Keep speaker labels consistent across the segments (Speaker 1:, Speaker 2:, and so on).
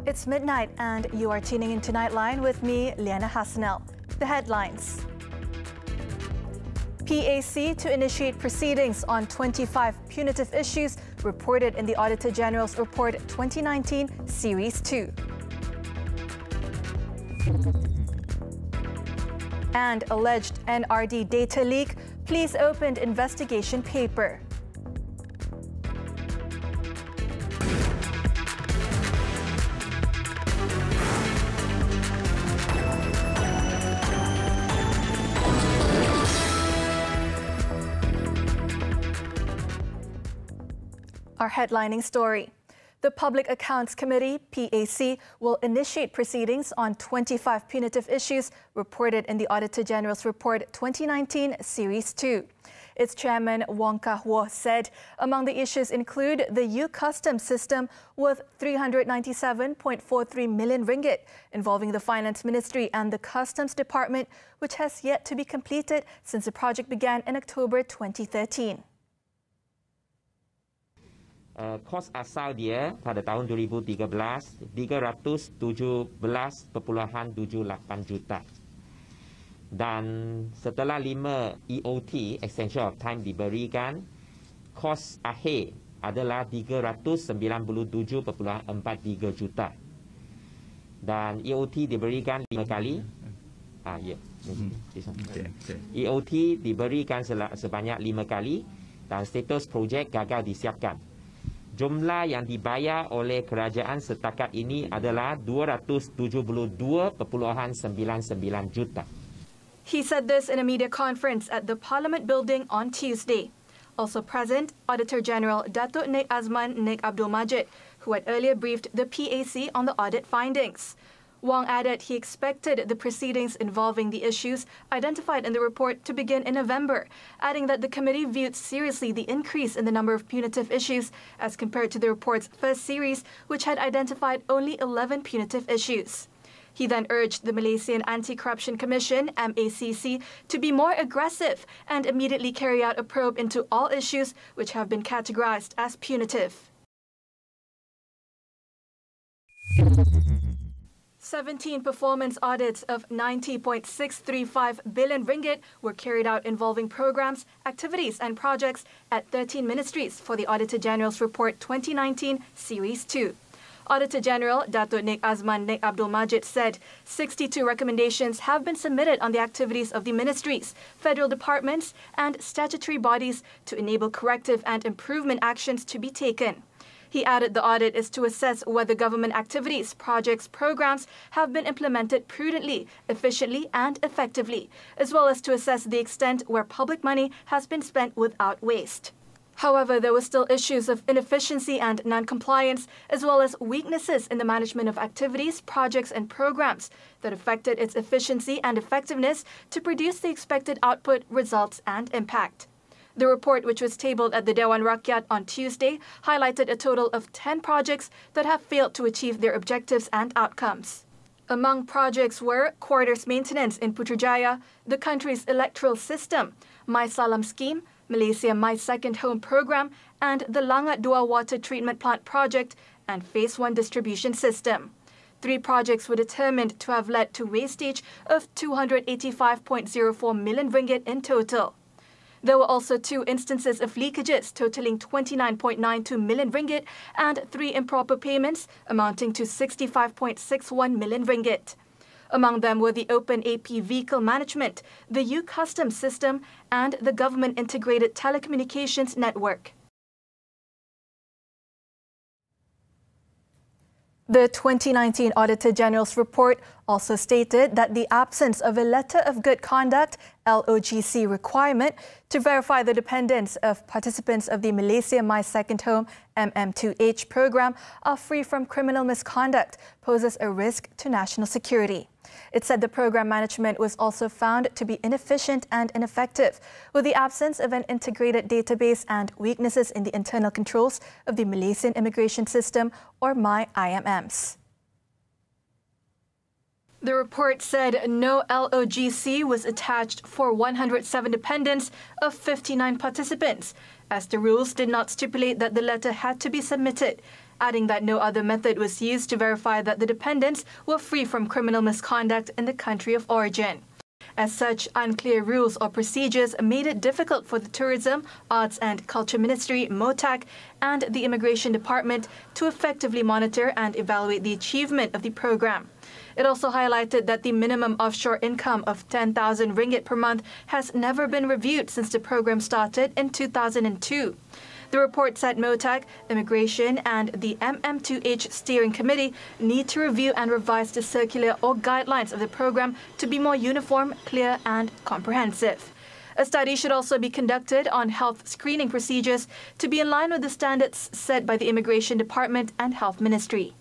Speaker 1: It's midnight and you are tuning into Nightline with me, Liyana Hassanel. The headlines. PAC to initiate proceedings on 25 punitive issues reported in the Auditor General's Report 2019 Series 2. And alleged NRD data leak, police opened investigation paper. Our headlining story. The Public Accounts Committee, PAC, will initiate proceedings on 25 punitive issues reported in the Auditor General's Report 2019 Series 2. Its chairman, Wong Kah-Woh, said among the issues include the U-Customs system worth 397.43 million ringgit, involving the Finance Ministry and the Customs Department, which has yet to be completed since the project began in October 2013.
Speaker 2: Kos asal dia pada tahun 2013 317.78 juta. Dan setelah 5 EOT extension of time diberikan, kos akhir adalah 397.43 juta. Dan EOT diberikan 5 kali. EOT diberikan sebanyak 5 kali dan status projek gagal disiapkan. Jumlah yang dibayar oleh kerajaan setakat ini adalah 272.99 juta.
Speaker 1: He said this in a media conference at the Parliament building on Tuesday. Also present, Auditor General Datuk Nik Azman Nik Abdul Majid who had earlier briefed the PAC on the audit findings. Wong added he expected the proceedings involving the issues identified in the report to begin in November, adding that the committee viewed seriously the increase in the number of punitive issues as compared to the report's first series, which had identified only 11 punitive issues. He then urged the Malaysian Anti-Corruption Commission, MACC, to be more aggressive and immediately carry out a probe into all issues which have been categorized as punitive. 17 performance audits of 90.635 billion ringgit were carried out involving programs, activities and projects at 13 ministries for the Auditor General's Report 2019 Series 2. Auditor General Datuk Nik Azman Nik Abdul Majid said 62 recommendations have been submitted on the activities of the ministries, federal departments and statutory bodies to enable corrective and improvement actions to be taken. He added the audit is to assess whether government activities, projects, programs have been implemented prudently, efficiently and effectively, as well as to assess the extent where public money has been spent without waste. However, there were still issues of inefficiency and non-compliance, as well as weaknesses in the management of activities, projects and programs that affected its efficiency and effectiveness to produce the expected output, results and impact. The report, which was tabled at the Dewan Rakyat on Tuesday, highlighted a total of 10 projects that have failed to achieve their objectives and outcomes. Among projects were quarters maintenance in Putrajaya, the country's electoral system, My Salam scheme, Malaysia My Second Home program, and the Langat Dua water treatment plant project and Phase 1 distribution system. 3 projects were determined to have led to wastage of 285.04 million ringgit in total. There were also 2 instances of leakages totaling 29.92 million ringgit and 3 improper payments amounting to 65.61 million ringgit. Among them were the Open AP Vehicle Management, the U-Customs system, and the Government Integrated Telecommunications Network. The 2019 Auditor General's report also stated that the absence of a Letter of Good Conduct (LOGC) requirement to verify the dependents of participants of the Malaysia My Second Home MM2H program are free from criminal misconduct poses a risk to national security. It said the program management was also found to be inefficient and ineffective, with the absence of an integrated database and weaknesses in the internal controls of the Malaysian immigration system, or MY-IMMs. The report said no LOGC was attached for 107 dependents of 59 participants, as the rules did not stipulate that the letter had to be submitted, adding that no other method was used to verify that the dependents were free from criminal misconduct in the country of origin. As such, unclear rules or procedures made it difficult for the Tourism, Arts and Culture Ministry, MOTAC, and the Immigration Department to effectively monitor and evaluate the achievement of the program. It also highlighted that the minimum offshore income of 10,000 ringgit per month has never been reviewed since the program started in 2002. The report said MOTAC, Immigration and the MM2H Steering Committee need to review and revise the circular or guidelines of the program to be more uniform, clear and comprehensive. A study should also be conducted on health screening procedures to be in line with the standards set by the Immigration Department and Health Ministry.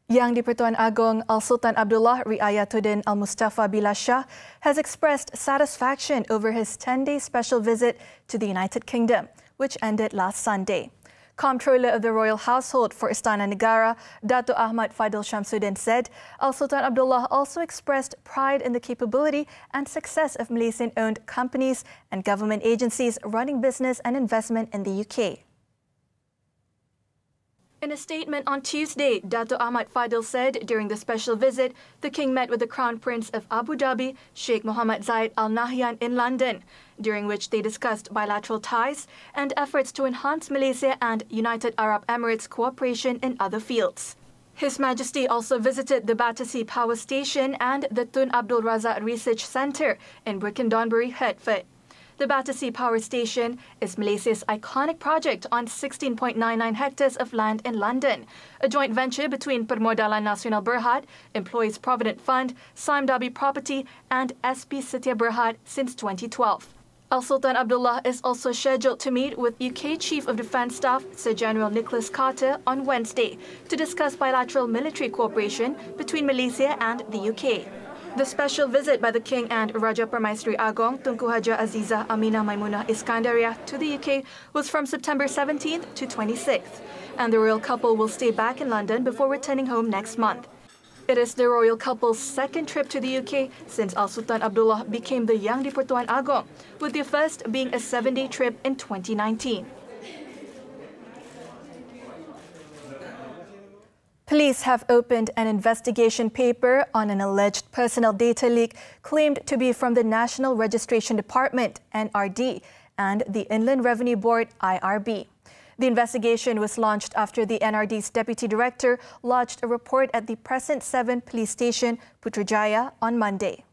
Speaker 1: Yang di-Pertuan Agong Al-Sultan Abdullah Riayatuddin Al-Mustafa Billah Shah has expressed satisfaction over his 10-day special visit to the United Kingdom, which ended last Sunday. Comptroller of the Royal Household for Istana Negara, Dato' Ahmad Fadil Shamsuddin said Al-Sultan Abdullah also expressed pride in the capability and success of Malaysian-owned companies and government agencies running business and investment in the UK. In a statement on Tuesday, Dato' Ahmad Fadil said during the special visit, the King met with the Crown Prince of Abu Dhabi, Sheikh Mohammed Zayed Al Nahyan in London, during which they discussed bilateral ties and efforts to enhance Malaysia and United Arab Emirates cooperation in other fields. His Majesty also visited the Battersea Power Station and the Tun Abdul Razak Research Centre in Brickendonbury, Hertford. The Battersea Power Station is Malaysia's iconic project on 16.99 hectares of land in London, a joint venture between Permodalan Nasional Berhad, Employees Provident Fund, Sime Darby Property and SP Setia Berhad since 2012. Al-Sultan Abdullah is also scheduled to meet with UK Chief of Defence Staff Sir General Nicholas Carter on Wednesday to discuss bilateral military cooperation between Malaysia and the UK. The special visit by the King and Raja Permaisuri Agong Tunku Haja Azizah Aminah Maimunah Iskandariyah to the UK was from September 17th to 26th, and the royal couple will stay back in London before returning home next month. It is the royal couple's second trip to the UK since Al-Sultan Abdullah became the Yang di-Pertuan Agong, with their first being a 7-day trip in 2019. Police have opened an investigation paper on an alleged personal data leak claimed to be from the National Registration Department, NRD, and the Inland Revenue Board, IRB. The investigation was launched after the NRD's Deputy Director lodged a report at the Precinct 7 Police Station, Putrajaya, on Monday.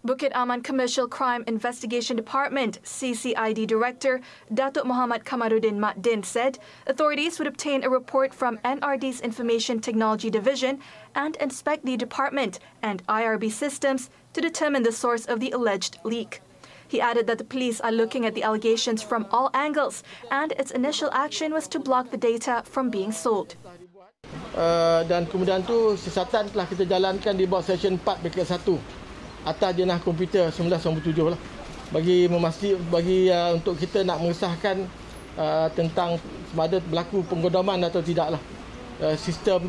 Speaker 1: Bukit Aman Commercial Crime Investigation Department CCID Director Datuk Muhammad Kamaruddin Mat Din said authorities would obtain a report from NRD's Information Technology Division and inspect the department and IRB systems to determine the source of the alleged leak. He added that the police are looking at the allegations from all angles and its initial action was to block the data from being sold.
Speaker 3: Dan kemudian tu siasatan telah kita jalankan di bawah Seksyen 4 BK 1 atas jenayah komputer 1997 lah. Bagi untuk kita nak mengesahkan tentang sama ada berlaku penggodaman atau tidaklah. Sistem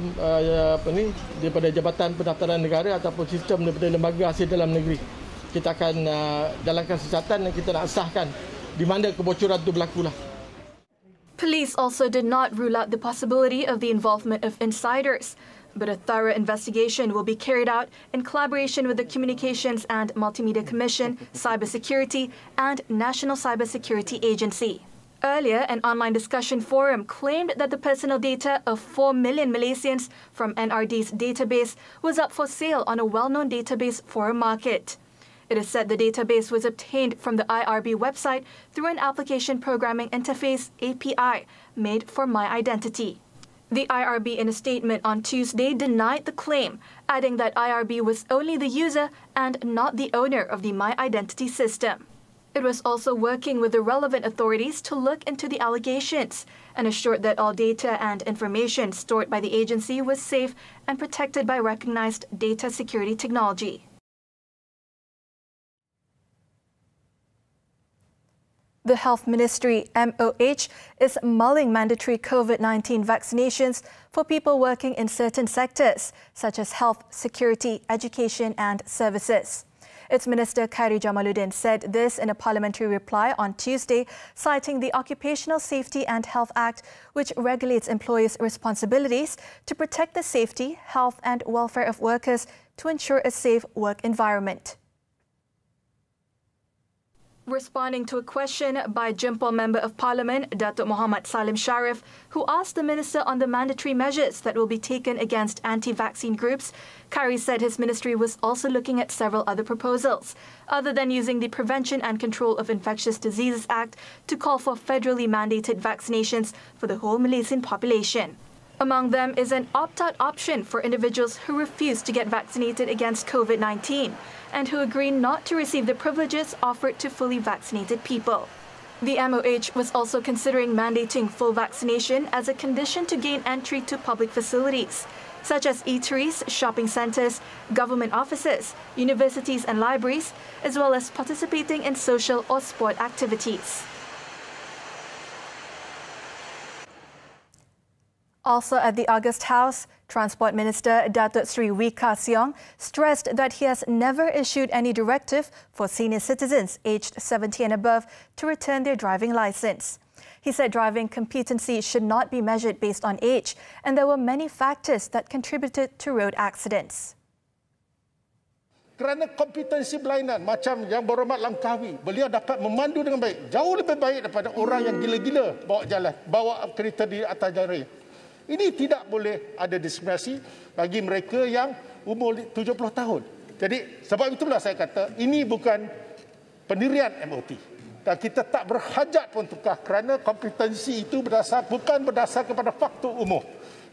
Speaker 3: daripada Jabatan Pendaftaran Negara ataupun sistem daripada lembaga hasil dalam negeri. Kita akan jalankan siasatan dan kita nak sahkan di mana kebocoran itu berlakulah.
Speaker 1: Police also did not rule out the possibility of the involvement of insiders, but a thorough investigation will be carried out in collaboration with the Communications and Multimedia Commission, Cybersecurity, and National Cybersecurity Agency. Earlier, an online discussion forum claimed that the personal data of 4 million Malaysians from NRD's database was up for sale on a well-known database forum market. It is said the database was obtained from the IRB website through an application programming interface API made for My Identity. The IRB in a statement on Tuesday denied the claim, adding that IRB was only the user and not the owner of the My Identity system. It was also working with the relevant authorities to look into the allegations and assured that all data and information stored by the agency was safe and protected by recognized data security technology. The Health Ministry, MOH, is mulling mandatory COVID-19 vaccinations for people working in certain sectors, such as health, security, education and services. Its Minister Khairi Jamaluddin said this in a parliamentary reply on Tuesday, citing the Occupational Safety and Health Act, which regulates employers' responsibilities to protect the safety, health and welfare of workers to ensure a safe work environment. Responding to a question by Jimpol Member of Parliament, Datuk Muhammad Salim Sharif, who asked the Minister on the mandatory measures that will be taken against anti-vaccine groups, Khairi said his ministry was also looking at several other proposals, other than using the Prevention and Control of Infectious Diseases Act to call for federally mandated vaccinations for the whole Malaysian population. Among them is an opt-out option for individuals who refuse to get vaccinated against COVID-19 and who agree not to receive the privileges offered to fully vaccinated people. The MOH was also considering mandating full vaccination as a condition to gain entry to public facilities, such as eateries, shopping centres, government offices, universities and libraries, as well as participating in social or sport activities. Also at the August House, Transport Minister Datuk Sri Wika Siong stressed that he has never issued any directive for senior citizens aged 70 and above to return their driving licence. He said driving competency should not be measured based on age, and there were many factors that contributed to road accidents.
Speaker 4: Kerana kompetensi berlainan macam yang berhormat Langkawi, beliau dapat memandu dengan baik, jauh lebih baik daripada orang yang gila-gila bawa kereta di atas jalan raya. Ini tidak boleh ada diskriminasi bagi mereka yang umur 70 tahun. Jadi sebab itulah saya kata ini bukan pendirian MOT. Dan kita tak berhajat pun tukar kerana kompetensi itu bukan berdasar kepada faktor umur.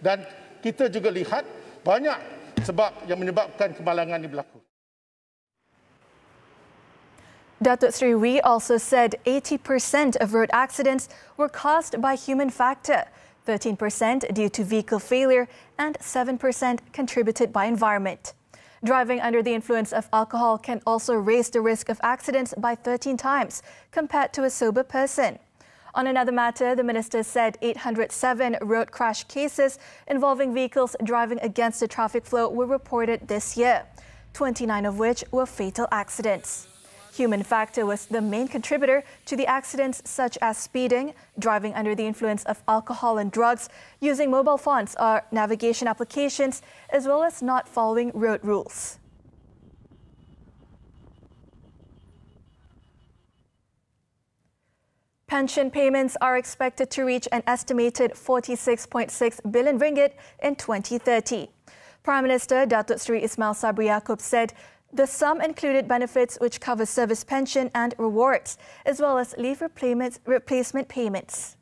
Speaker 4: Dan kita juga lihat banyak sebab yang menyebabkan kemalangan ini berlaku.
Speaker 1: Datuk Sri Wee also said 80% of road accidents were caused by human factor, 13% due to vehicle failure, and 7% contributed by environment. Driving under the influence of alcohol can also raise the risk of accidents by 13 times compared to a sober person. On another matter, the minister said 807 road crash cases involving vehicles driving against the traffic flow were reported this year, 29 of which were fatal accidents. Human factor was the main contributor to the accidents such as speeding, driving under the influence of alcohol and drugs, using mobile phones or navigation applications, as well as not following road rules. Pension payments are expected to reach an estimated 46.6 billion ringgit in 2030. Prime Minister Datuk Sri Ismail Sabri Yaakob said the sum included benefits which cover service pension and rewards, as well as leave replacement payments.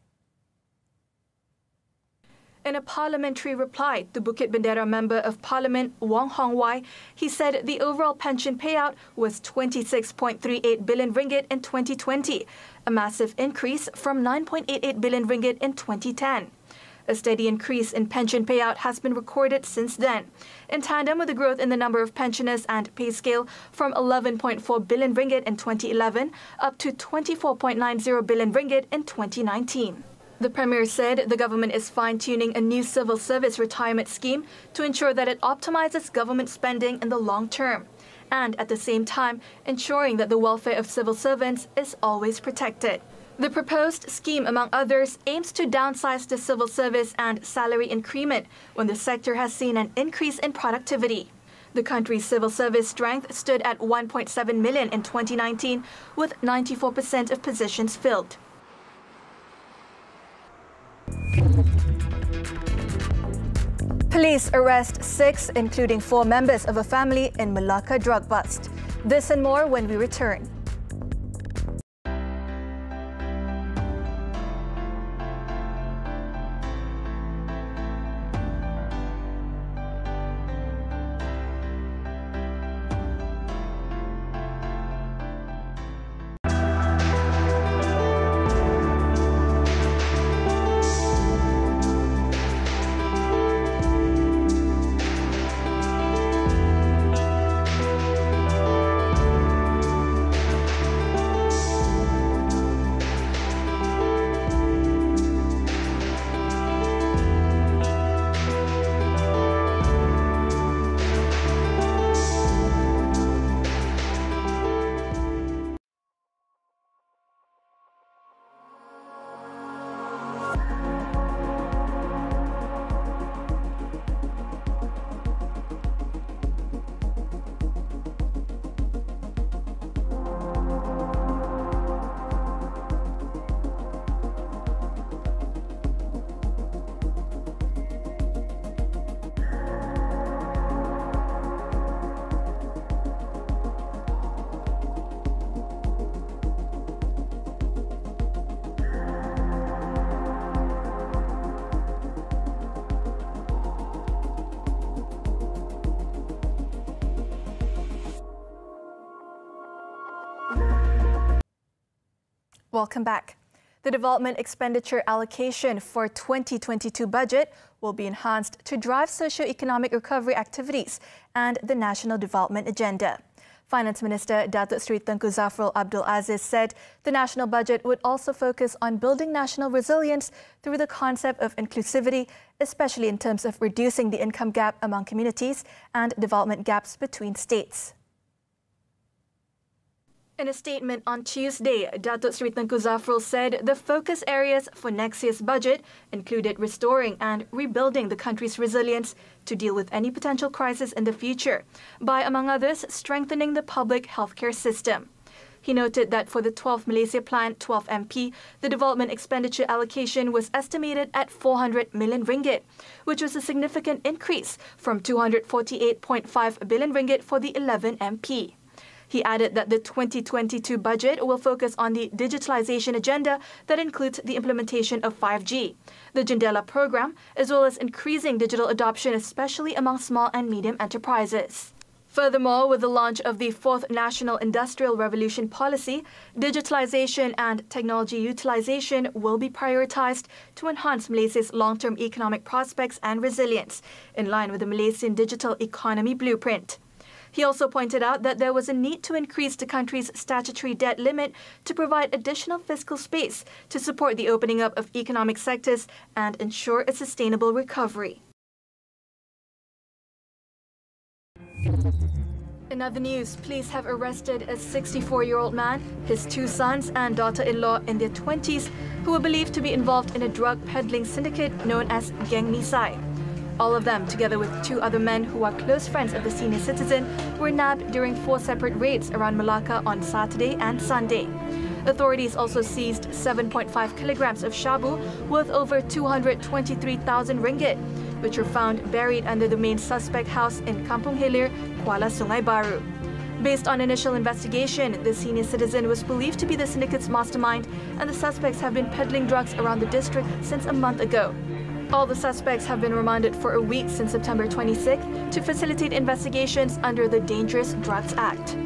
Speaker 1: In a parliamentary reply to Bukit Bendera Member of Parliament Wong Hong Wai, he said the overall pension payout was 26.38 billion ringgit in 2020, a massive increase from 9.88 billion ringgit in 2010. A steady increase in pension payout has been recorded since then, in tandem with the growth in the number of pensioners and pay scale from 11.4 billion ringgit in 2011 up to 24.90 billion ringgit in 2019. The Premier said the government is fine-tuning a new civil service retirement scheme to ensure that it optimizes government spending in the long term, and at the same time ensuring that the welfare of civil servants is always protected. The proposed scheme, among others, aims to downsize the civil service and salary increment when the sector has seen an increase in productivity. The country's civil service strength stood at 1.7 million in 2019, with 94% of positions filled. Police arrest 6, including 4 members of a family in Malacca drug bust. This and more when we return. Welcome back. The development expenditure allocation for 2022 budget will be enhanced to drive socio-economic recovery activities and the national development agenda. Finance Minister Datuk Sri Tengku Zafrul Abdul Aziz said the national budget would also focus on building national resilience through the concept of inclusivity, especially in terms of reducing the income gap among communities and development gaps between states. In a statement on Tuesday, Datuk Sri Tengku Zafrul said the focus areas for next year's budget included restoring and rebuilding the country's resilience to deal with any potential crisis in the future by, among others, strengthening the public healthcare system. He noted that for the 12th Malaysia Plan 12 MP, the development expenditure allocation was estimated at 400 million ringgit, which was a significant increase from 248.5 billion ringgit for the 11 MP. He added that the 2022 budget will focus on the digitalization agenda that includes the implementation of 5G, the Jendela program, as well as increasing digital adoption, especially among small and medium enterprises. Furthermore, with the launch of the Fourth National Industrial Revolution policy, digitalization and technology utilization will be prioritized to enhance Malaysia's long-term economic prospects and resilience, in line with the Malaysian Digital Economy Blueprint. He also pointed out that there was a need to increase the country's statutory debt limit to provide additional fiscal space to support the opening up of economic sectors and ensure a sustainable recovery. In other news, police have arrested a 64-year-old man, his 2 sons and daughter-in-law in their 20s, who were believed to be involved in a drug peddling syndicate known as Geng Nisai. All of them, together with 2 other men who are close friends of the senior citizen, were nabbed during 4 separate raids around Malacca on Saturday and Sunday. Authorities also seized 7.5 kilograms of shabu worth over 223,000 ringgit, which were found buried under the main suspect house in Kampung Hilir, Kuala Sungai Baru. Based on initial investigation, the senior citizen was believed to be the syndicate's mastermind, and the suspects have been peddling drugs around the district since a month ago. All the suspects have been remanded for a week since September 26th to facilitate investigations under the Dangerous Drugs Act.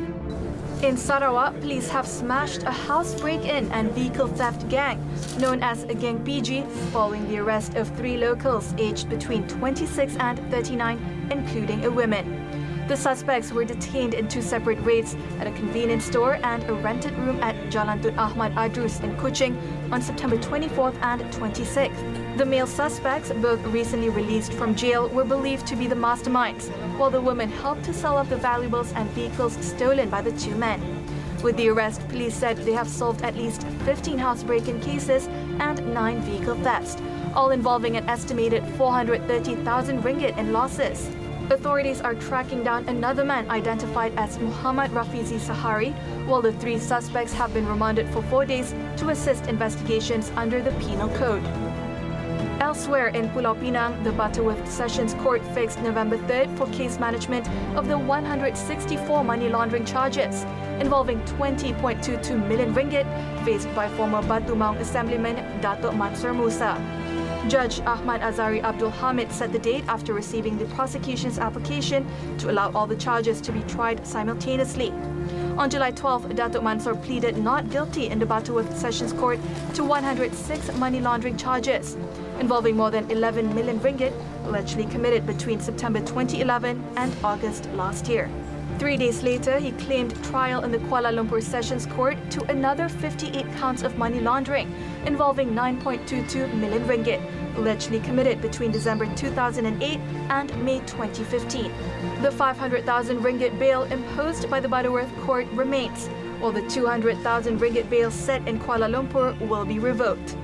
Speaker 1: In Sarawak, police have smashed a house break-in and vehicle theft gang known as Geng PG following the arrest of 3 locals aged between 26 and 39, including a woman. The suspects were detained in 2 separate raids at a convenience store and a rented room at Jalan Tun Ahmad Adrus in Kuching on September 24th and 26th. The male suspects, both recently released from jail, were believed to be the masterminds, while the woman helped to sell off the valuables and vehicles stolen by the 2 men. With the arrest, police said they have solved at least 15 house break-in cases and 9 vehicle thefts, all involving an estimated 430,000 ringgit in losses. Authorities are tracking down another man identified as Muhammad Rafizi Sahari, while the 3 suspects have been remanded for 4 days to assist investigations under the Penal Code. Elsewhere in Pulau Pinang, the Butterworth Sessions Court fixed November 3rd for case management of the 164 money laundering charges involving 20.22 million ringgit faced by former Batu Maung Assemblyman Datuk Mansur Musa. Judge Ahmad Azari Abdul Hamid set the date after receiving the prosecution's application to allow all the charges to be tried simultaneously. On July 12th, Datuk Mansur pleaded not guilty in the Butterworth Sessions Court to 106 money laundering charges, involving more than 11 million ringgit, allegedly committed between September 2011 and August last year. 3 days later, he claimed trial in the Kuala Lumpur Sessions Court to another 58 counts of money laundering, involving 9.22 million ringgit, allegedly committed between December 2008 and May 2015. The 500,000 ringgit bail imposed by the Butterworth Court remains, while the 200,000 ringgit bail set in Kuala Lumpur will be revoked.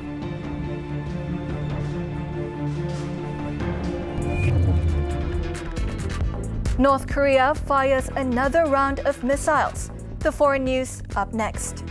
Speaker 1: North Korea fires another round of missiles. The foreign news up next.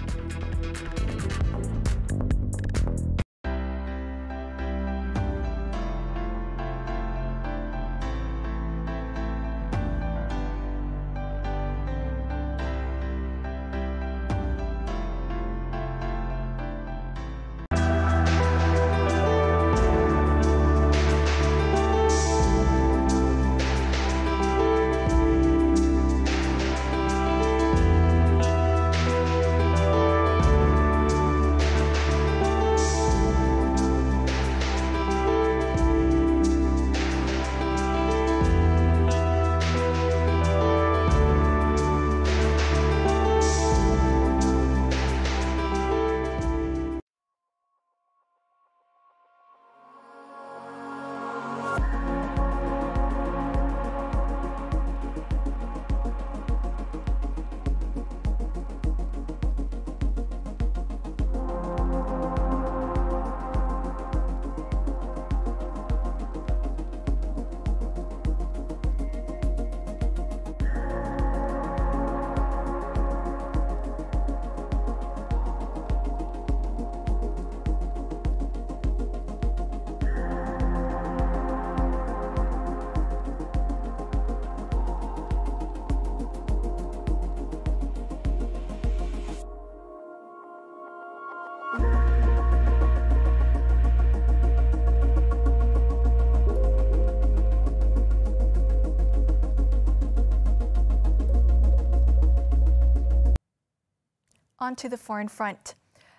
Speaker 1: onto the foreign front.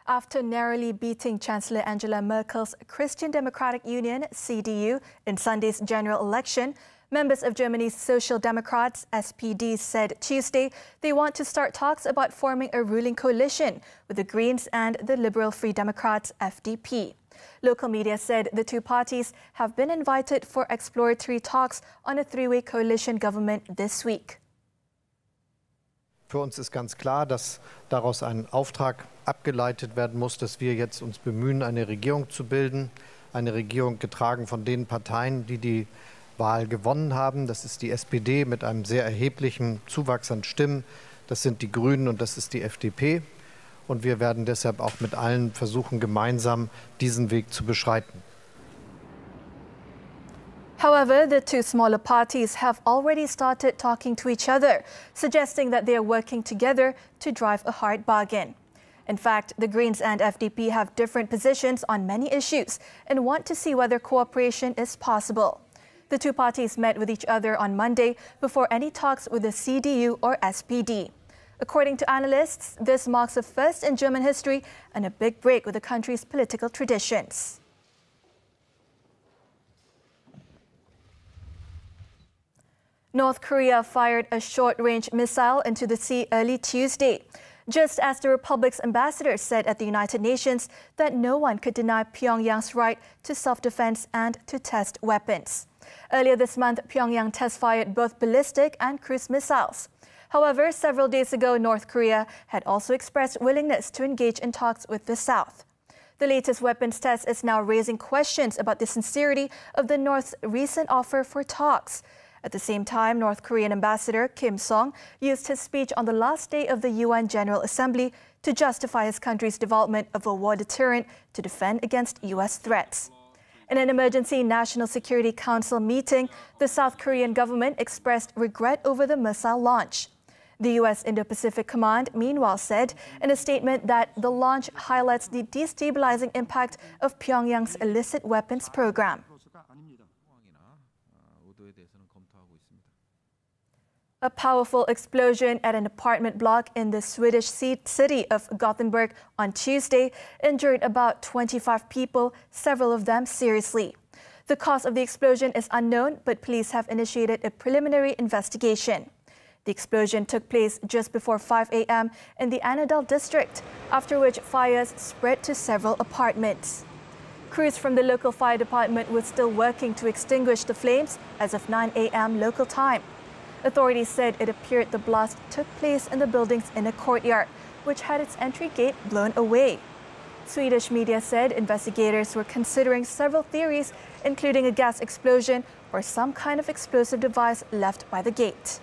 Speaker 1: After narrowly beating Chancellor Angela Merkel's Christian Democratic Union, CDU, in Sunday's general election, members of Germany's Social Democrats, SPD, said Tuesday they want to start talks about forming a ruling coalition with the Greens and the Liberal Free Democrats, FDP. Local media said the two parties have been invited for exploratory talks on a three-way coalition government this week.
Speaker 5: Für uns ist ganz klar, dass daraus ein Auftrag abgeleitet werden muss, dass wir jetzt uns bemühen, eine Regierung zu bilden. Eine Regierung getragen von den Parteien, die die Wahl gewonnen haben. Das ist die SPD mit einem sehr erheblichen Zuwachs an Stimmen. Das sind die Grünen und das ist die FDP. Und wir werden deshalb auch mit allen versuchen, gemeinsam diesen Weg zu beschreiten.
Speaker 1: However, the two smaller parties have already started talking to each other, suggesting that they are working together to drive a hard bargain. In fact, the Greens and FDP have different positions on many issues and want to see whether cooperation is possible. The two parties met with each other on Monday before any talks with the CDU or SPD. According to analysts, this marks a first in German history and a big break with the country's political traditions. North Korea fired a short-range missile into the sea early Tuesday, just as the Republic's ambassador said at the United Nations that no one could deny Pyongyang's right to self-defense and to test weapons. Earlier this month, Pyongyang test-fired both ballistic and cruise missiles. However, several days ago, North Korea had also expressed willingness to engage in talks with the South. The latest weapons test is now raising questions about the sincerity of the North's recent offer for talks. At the same time, North Korean Ambassador Kim Song used his speech on the last day of the UN General Assembly to justify his country's development of a war deterrent to defend against U.S. threats. In an emergency National Security Council meeting, the South Korean government expressed regret over the missile launch. The U.S. Indo-Pacific Command, meanwhile, said in a statement that the launch highlights the destabilizing impact of Pyongyang's illicit weapons program. A powerful explosion at an apartment block in the Swedish city of Gothenburg on Tuesday injured about 25 people, several of them seriously. The cause of the explosion is unknown, but police have initiated a preliminary investigation. The explosion took place just before 5 a.m. in the Annandale district, after which fires spread to several apartments. Crews from the local fire department were still working to extinguish the flames as of 9 a.m. local time. Authorities said it appeared the blast took place in the building's inner courtyard, which had its entry gate blown away. Swedish media said investigators were considering several theories, including a gas explosion or some kind of explosive device left by the gate.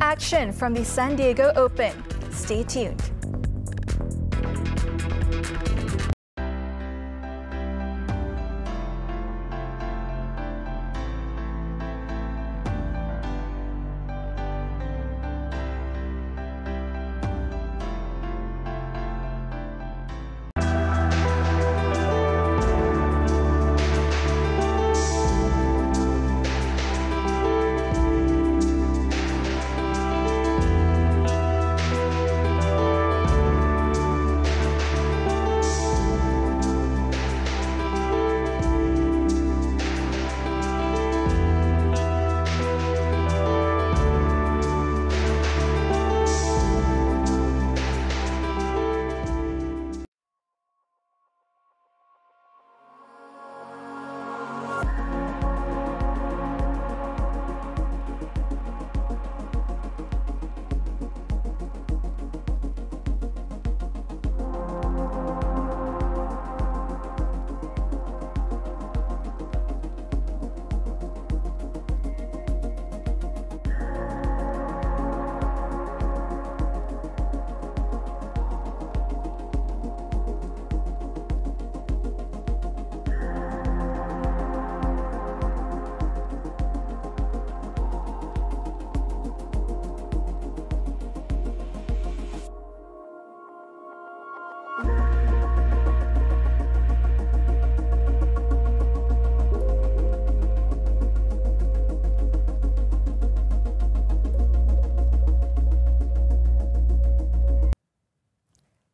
Speaker 1: Action from the San Diego Open. Stay tuned.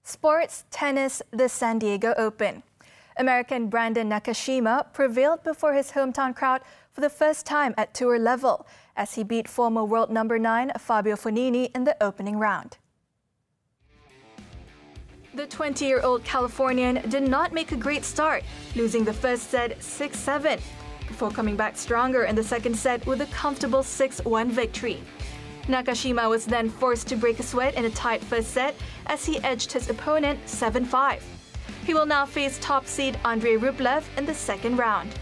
Speaker 1: Sports, tennis, the San Diego Open. American Brandon Nakashima prevailed before his hometown crowd for the first time at tour level as he beat former world number 9 Fabio Fognini in the opening round. The 20-year-old Californian did not make a great start, losing the first set 6-7, before coming back stronger in the second set with a comfortable 6-1 victory. Nakashima was then forced to break a sweat in a tight first set as he edged his opponent 7-5. He will now face top seed Andrei Rublev in the second round.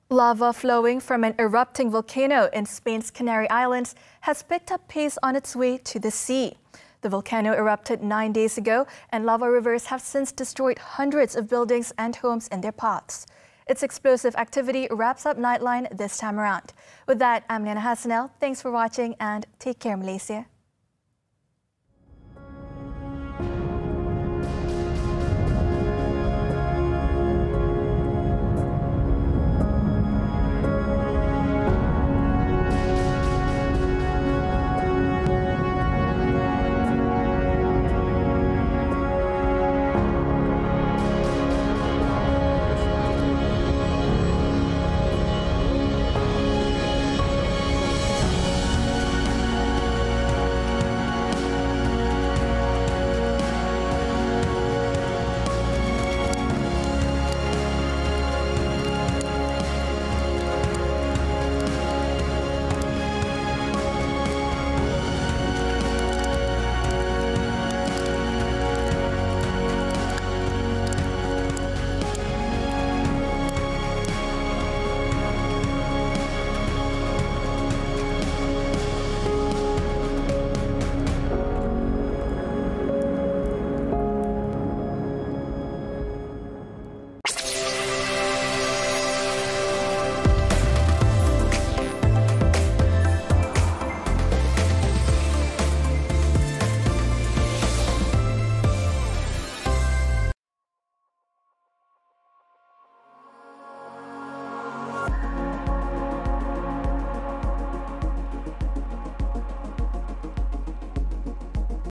Speaker 1: Lava flowing from an erupting volcano in Spain's Canary Islands has picked up pace on its way to the sea. The volcano erupted 9 days ago, and lava rivers have since destroyed hundreds of buildings and homes in their paths. Its explosive activity wraps up Nightline this time around. With that, I'm Liyana Hassanel. Thanks for watching and take care, Malaysia.